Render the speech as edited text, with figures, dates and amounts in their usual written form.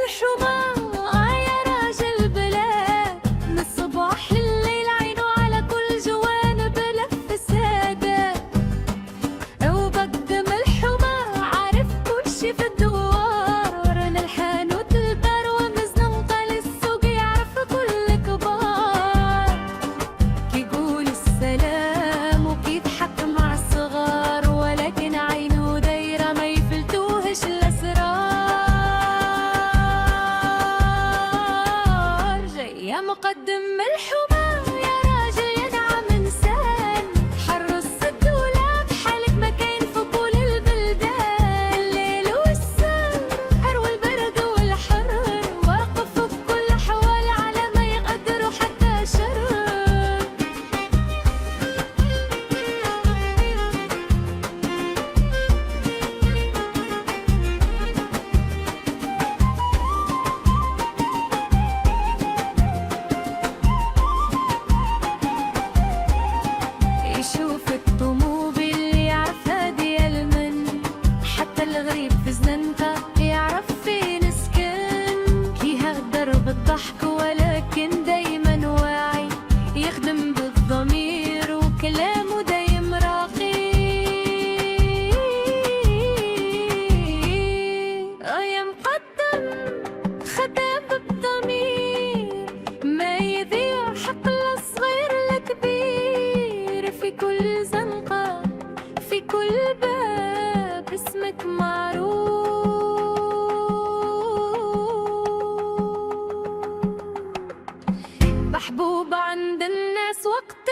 الحمى يا راجل بلاد، من الصباح لليل عينه على كل جوانب لف سادة. وبقدم الحمى عارف كل شي في الدوار، من الحانوت البار ومزنقة للسوق يعرف كل كبار. كيقول السلام وكيضحك مع الصغار، ولكن عينه دايرة ما يفلتوهش الأسرار. جاية مقدم الحمى يا راجل يدعم إنسان، حرص الدولاب حالك مكان في كل البلدان. الليل والسهر والبرد والحر واقف بكل أحوال على ما يقدروا حتى شر. يشوف الطموبي اللي يعرفها دي المن، حتى الغريب في زننتها يعرف فين سكن. يهدر بالضحك ولكن دايما واعي، يخدم بالضمير وكلامه دايم راقي. يا مقدم خدام بضمير، ما يضيع حق الصغير الكبير. في كل زنقة في كل باب اسمك معروف، محبوب عند الناس وقت